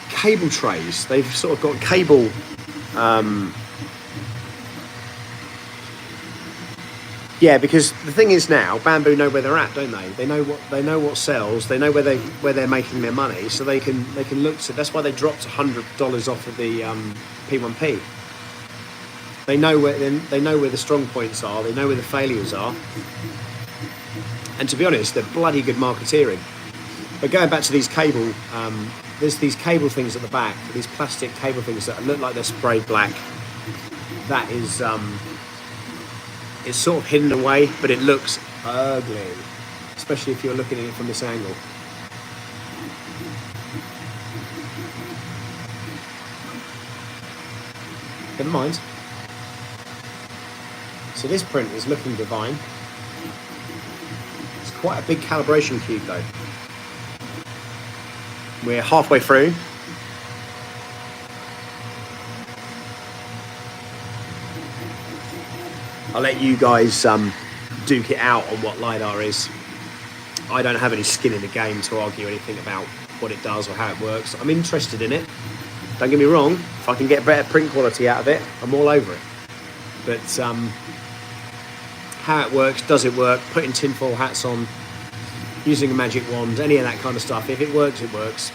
cable trays. They've sort of got cable yeah, because the thing is now, Bamboo know where they're at, don't they? They know what sells. They know where they're making their money, so they can look to. That's why they dropped $100 off of the P1P. They know where the strong points are. They know where the failures are. And to be honest, they're bloody good marketeering. But going back to these cable, there's these cable things at the back. These plastic cable things that look like they're sprayed black. That is. It's sort of hidden away, but it looks ugly, especially if you're looking at it from this angle. Never mind. So this print is looking divine. It's quite a big calibration cube though. We're halfway through. I'll let you guys duke it out on what LiDAR is. I don't have any skin in the game to argue anything about what it does or how it works. I'm interested in it. Don't get me wrong, if I can get better print quality out of it, I'm all over it. But how it works, does it work, putting tinfoil hats on, using a magic wand, any of that kind of stuff, if it works, it works.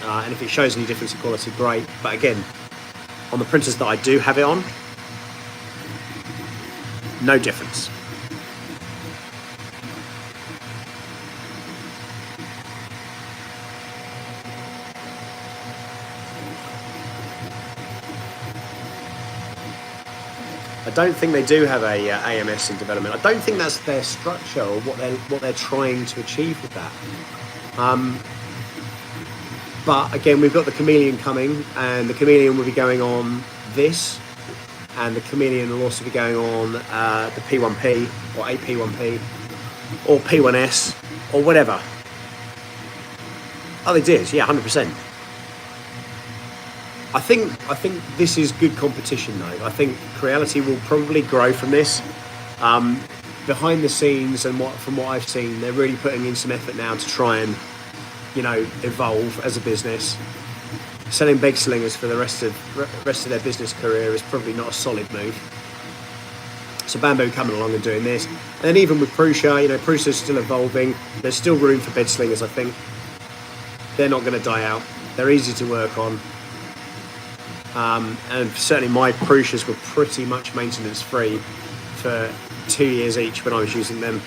And if it shows any difference in quality, great. But again, on the printers that I do have it on, no difference. I don't think they do have a AMS in development. I don't think that's their structure or what they're trying to achieve with that. But again, we've got the Chameleon coming, and the Chameleon will be going on this. And the Chameleon will also be going on the P1P or a P1P or P1S or whatever. Oh, they did, yeah, 100%. I think this is good competition though. I think Creailty will probably grow from this. Behind the scenes and from what I've seen, they're really putting in some effort now to try and, you know, evolve as a business. Selling beg slingers for the rest of their business career is probably not a solid move. So Bamboo coming along and doing this, and then even with Prusa, you know, Prusa's still evolving. There's still room for bed slingers. I think they're not going to die out. They're easy to work on, and certainly my Prusas were pretty much maintenance free for 2 years each when I was using them.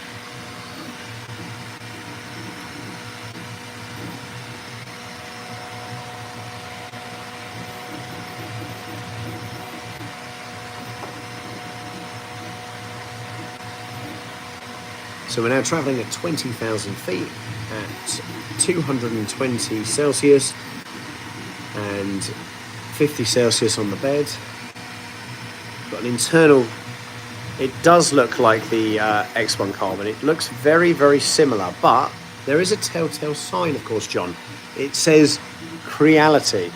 So we're now travelling at 20,000 feet at 220 Celsius and 50 Celsius on the bed. Got an internal, it does look like the X1 Carbon. It looks very, very similar, but there is a telltale sign, of course, John. It says Creailty.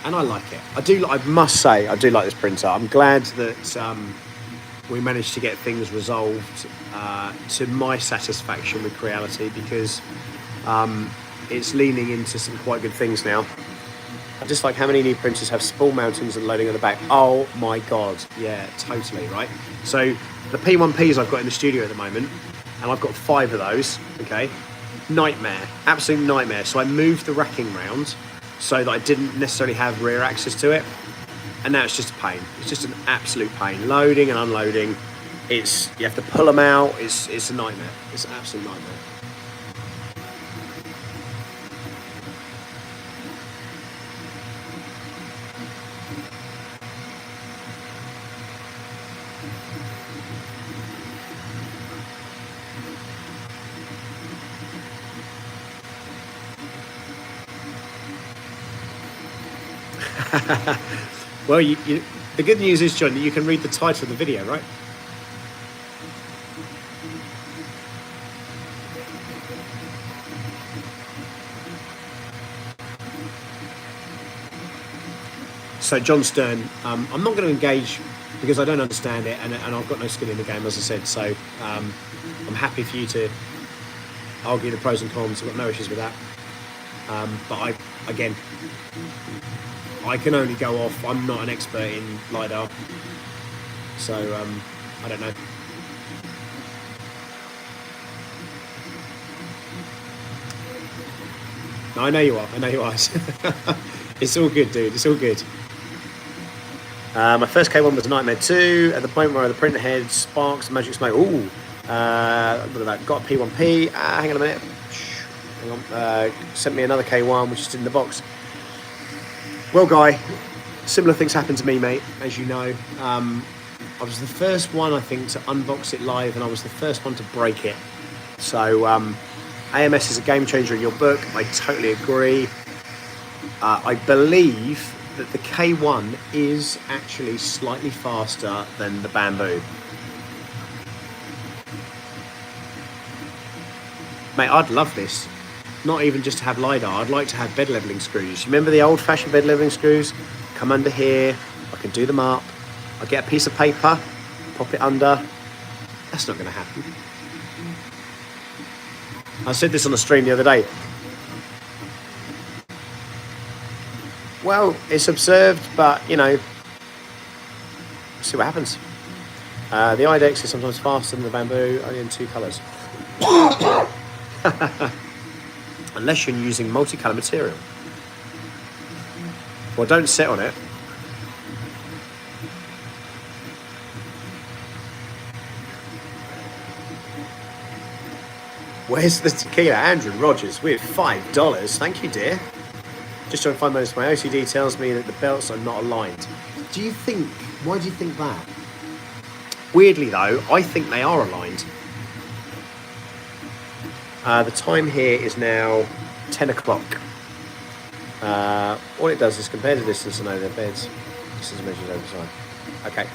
And I like it. I must say, I do like this printer. I'm glad that we managed to get things resolved to my satisfaction with Creailty, because it's leaning into some quite good things now. I just like how many new printers have spool mountings and loading on the back. Oh my God, yeah, totally, right? So the P1Ps I've got in the studio at the moment, and I've got 5 of those, okay? Nightmare, absolute nightmare. So I moved the racking round so that I didn't necessarily have rear access to it. And now it's just a pain. It's just an absolute pain. Loading and unloading. You have to pull them out. It's a nightmare. It's an absolute nightmare. Well, the good news is, John, that you can read the title of the video, right? So, John Stern, I'm not going to engage because I don't understand it, and I've got no skin in the game, as I said. So, I'm happy for you to argue the pros and cons. I've got no issues with that. But again, I can only go off. I'm not an expert in LiDAR, so I don't know. No, I know you are. I know you are. It's all good, dude. It's all good. My first K1 was a Nightmare 2, at the point where the printer head sparks, magic smoke. Ooh, what about got a P1P. Hang on a minute. Hang on. Sent me another K1, which is in the box. Well, Guy, similar things happened to me, mate, as you know. I was the first one, I think, to unbox it live, and I was the first one to break it. So, AMS is a game changer in your book. I totally agree. I believe that the K1 is actually slightly faster than the Bamboo. Mate, I'd love this. Not even just to have LiDAR, I'd like to have bed leveling screws. Remember the old fashioned bed leveling screws? Come under here, I can do them up. I get a piece of paper, pop it under. That's not going to happen. I said this on the stream the other day. Well, it's observed, but, you know, see what happens. The IDEX is sometimes faster than the Bamboo, only in 2 colours. Unless you're using multicolour material. Well, don't sit on it. Where's the tequila? Andrew Rogers with $5. Thank you, dear. Just trying to find those. My OCD tells me that the belts are not aligned. Do you think, why do you think that? Weirdly though, I think they are aligned. The time here is now 10 o'clock. All it does is compare the distance and over their beds. Distance measures over time. Okay.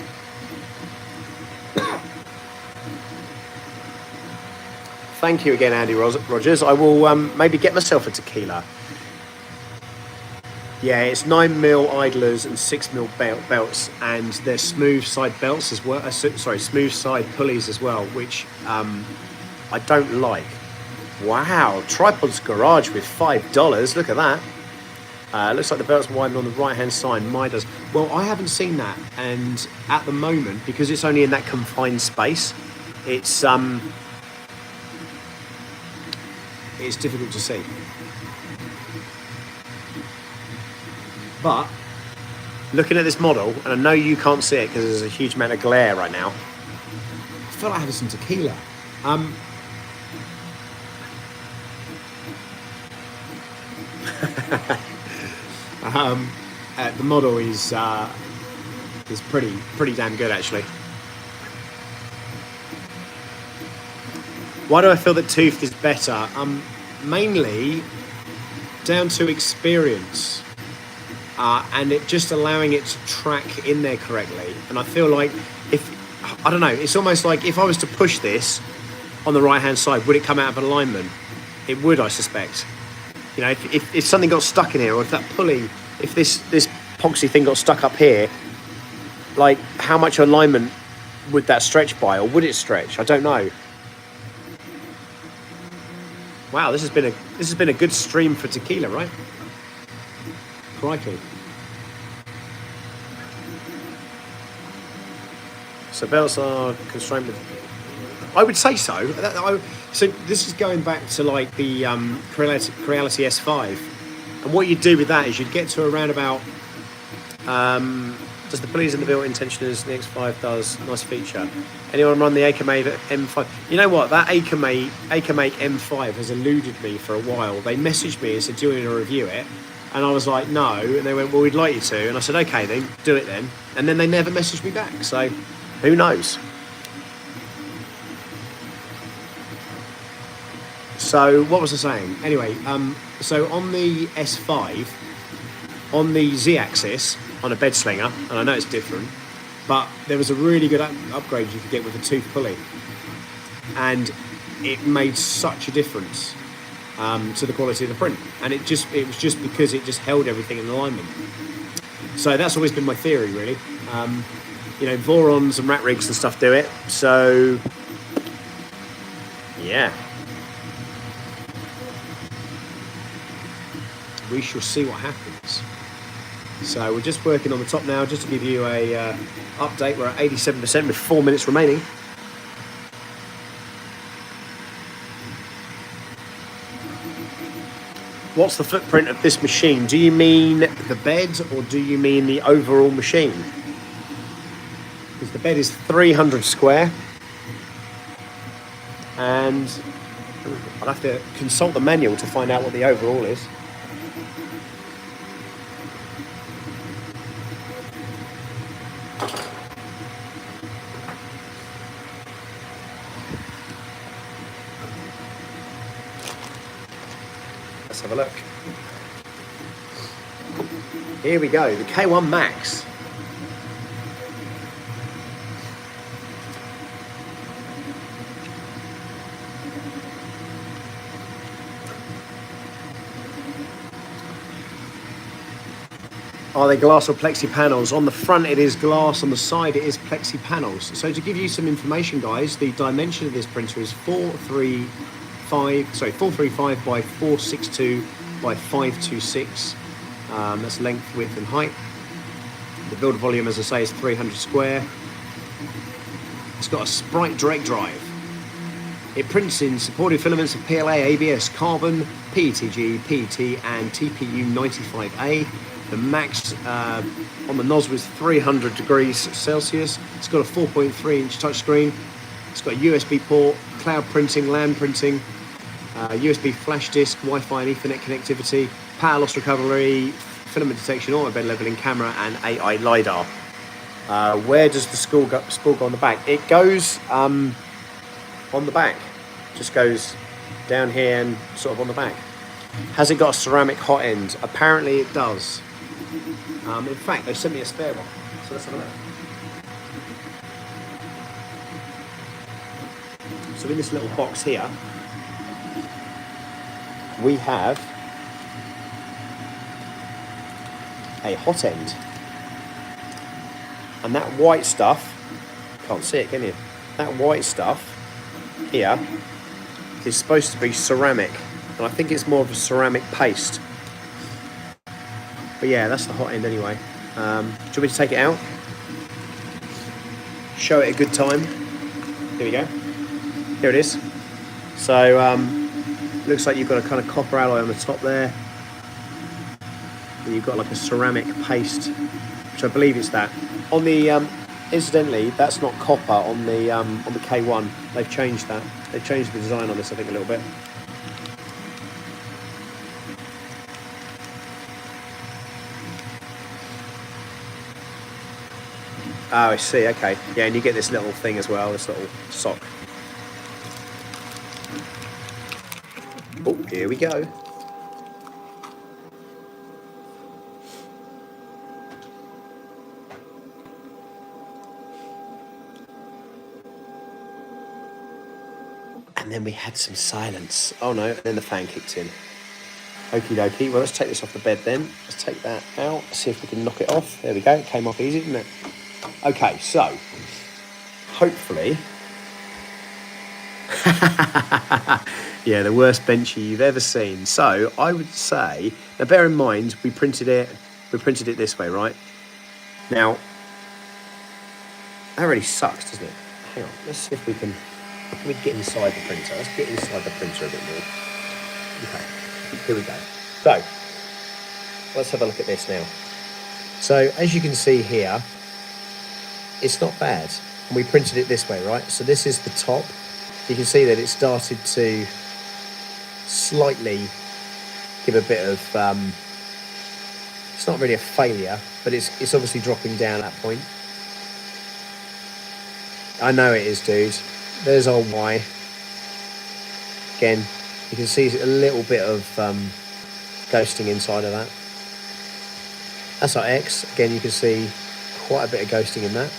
Thank you again, Andy Rogers. I will maybe get myself a tequila. Yeah, it's 9mm idlers and 6mm belts, and they're smooth side belts as well. Smooth side pulleys as well, which I don't like. Wow, Tripod's Garage with $5. Look at that. Looks like the belt's widened on the right-hand side. Mine does. Well, I haven't seen that, and at the moment, because it's only in that confined space, it's difficult to see. But looking at this model, and I know you can't see it because there's a huge amount of glare right now, I feel like having some tequila. The model is pretty damn good, actually. Why do I feel that toothed is better? Mainly down to experience and it just allowing it to track in there correctly. And I feel like I don't know, it's almost like if I was to push this on the right-hand side, would it come out of alignment? It would, I suspect. You know, if something got stuck in here, or if that pulley, if this epoxy thing got stuck up here, like how much alignment would that stretch by, or would it stretch? I don't know. Wow, this has been a good stream for tequila, right? Crikey. So belts are constrained with... I would say so. So this is going back to like the Creailty S5. And what you'd do with that is you'd get to around about... does the pulleys in the built-in tensioners, the X5 does, nice feature. Anyone run the Acamate M5? You know what, that Acamate M5 has eluded me for a while. They messaged me and said, do you want to review it? And I was like, no. And they went, well, we'd like you to. And I said, okay, then do it then. And then they never messaged me back. So who knows? So what was I saying? Anyway, so on the S5, on the Z-axis, on a bed slinger, and I know it's different, but there was a really good upgrade you could get with a tooth pulley. And it made such a difference to the quality of the print. And it was just because it just held everything in alignment. So that's always been my theory, really. You know, Vorons and rat rigs and stuff do it. So, yeah. We shall see what happens. So we're just working on the top now, just to give you a update. We're at 87% with 4 minutes remaining. What's the footprint of this machine? Do you mean the bed or do you mean the overall machine? Because the bed is 300 square. And I'll have to consult the manual to find out what the overall is. Let's have a look. Here we go, the K1 Max. Are they glass or plexi panels? On the front it is glass, on the side it is plexi panels. So to give you some information, guys, the dimension of this printer is 435 by 462 by 526. That's length, width and height. The build volume, as I say, is 300 square. It's got a Sprite direct drive. It prints in supported filaments of PLA, ABS, carbon, PETG, PET and TPU 95A. The max on the nozzle is 300 degrees Celsius. It's got a 4.3 inch touchscreen. It's got a USB port, cloud printing, LAN printing, USB flash disk, Wi-Fi and Ethernet connectivity, power loss recovery, filament detection, auto bed leveling camera, and AI LiDAR. Where does the spool go on the back? It goes on the back. Just goes down here and sort of on the back. Has it got a ceramic hot end? Apparently it does. In fact, they sent me a spare one. So let's have a look. So in this little box here, we have a hot end. And that white stuff, can't see it, can you? That white stuff here is supposed to be ceramic. And I think it's more of a ceramic paste. But yeah, that's the hot end anyway. Do you want me to take it out? Show it a good time. Here we go. Here it is. So, looks like you've got a kind of copper alloy on the top there. And you've got like a ceramic paste, which I believe is that. On the, incidentally, that's not copper on the K1. They've changed that. They've changed the design on this, I think, a little bit. Oh, I see, okay. Yeah, and you get this little thing as well, this little sock. Oh, here we go. And then we had some silence. Oh no, and then the fan kicked in. Okie dokie. Well, let's take this off the bed then. Let's take that out. See if we can knock it off. There we go. It came off easy, didn't it? Okay, so hopefully. Yeah, the worst benchy you've ever seen. So I would say, now bear in mind, we printed it this way, right? Now, that really sucks, doesn't it? Hang on, let's see if we can get inside the printer. Let's get inside the printer a bit more. Okay, here we go. So, let's have a look at this now. So, as you can see here, it's not bad. And we printed it this way, right? So this is the top. You can see that it started to slightly give a bit of, it's not really a failure, but it's obviously dropping down at that point. I know it is, dude. There's our Y. Again, you can see a little bit of ghosting inside of that. That's our X. Again, you can see quite a bit of ghosting in that.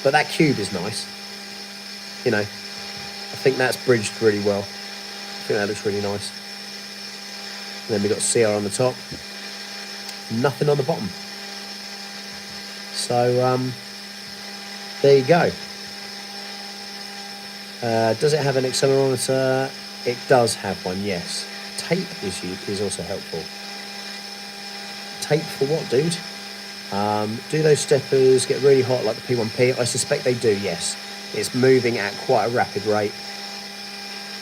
But that cube is nice. You know, I think that's bridged really well. I think that looks really nice. And then we've got CR on the top. Nothing on the bottom. So, there you go. Does it have an accelerometer? It does have one, yes. Tape is also helpful. Tape for what, dude? Do those steppers get really hot like the P1P? I suspect they do, yes. It's moving at quite a rapid rate.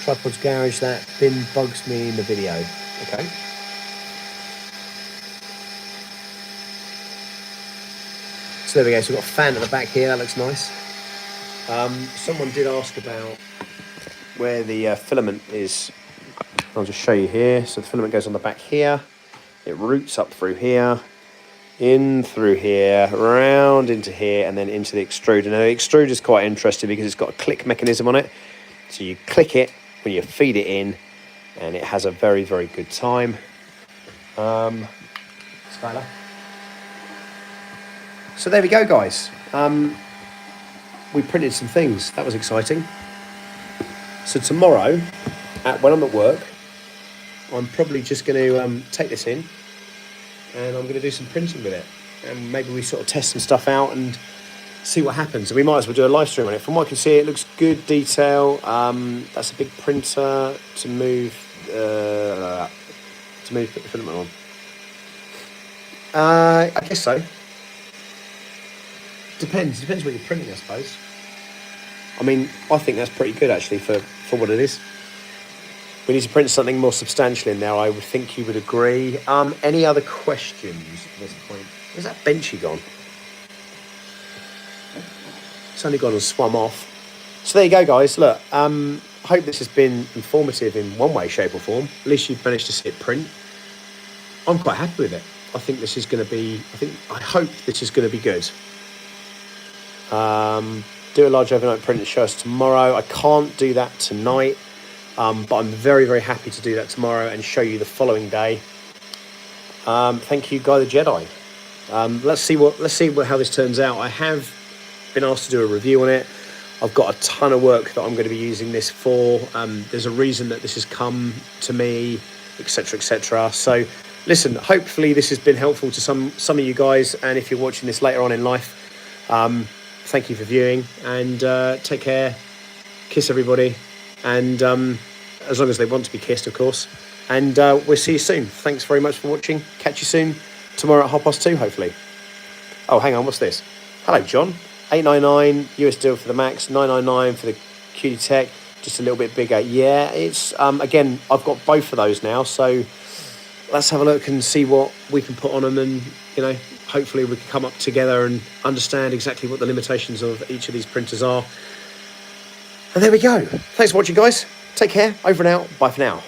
Tripod's garage, that bin bugs me in the video. Okay. So there we go, so we've got a fan at the back here, that looks nice. Someone did ask about where the filament is. I'll just show you here. So the filament goes on the back here. It routes up through here, in through here, around into here, and then into the extruder. Now the extruder is quite interesting because it's got a click mechanism on it. So you click it when you feed it in, and it has a very, very good time. Skylar. So there we go, guys. We printed some things. That was exciting. So tomorrow, when I'm at work, I'm probably just going to take this in, and I'm going to do some printing with it. And maybe we sort of test some stuff out and see what happens. And we might as well do a live stream on it. From what I can see, it looks good detail. That's a big printer to move put the filament on. I guess so. Depends what you're printing, I suppose. I mean, I think that's pretty good actually for what it is. We need to print something more substantial in there. I would think you would agree. Any other questions at this point? Where's that benchy gone? It's only gone and swum off. So there you go, guys. Look, I hope this has been informative in one way, shape or form. At least you've managed to see it print. I'm quite happy with it. I think this is going to be, I hope this is going to be good. Do a large overnight print and show us tomorrow. I can't do that tonight, but I'm very, very happy to do that tomorrow and show you the following day. Thank you, Guy the Jedi. Let's see how this turns out. I have been asked to do a review on it. I've got a ton of work that I'm going to be using this for. There's a reason that this has come to me, etc., etc. So, listen. Hopefully, this has been helpful to some of you guys. And if you're watching this later on in life, thank you for viewing, and take care. Kiss everybody, and as long as they want to be kissed, of course. And we'll see you soon. Thanks very much for watching. Catch you soon tomorrow at 2:30, hopefully. Oh, hang on, what's this? Hello, John. 899 US deal for the Max, 999 for the Cutie Tech, just a little bit bigger. Yeah, it's again, I've got both of those now, so let's have a look and see what we can put on them, and you know, hopefully we can come up together and understand exactly what the limitations of each of these printers are. And there we go. Thanks for watching, guys. Take care. Over and out. Bye for now.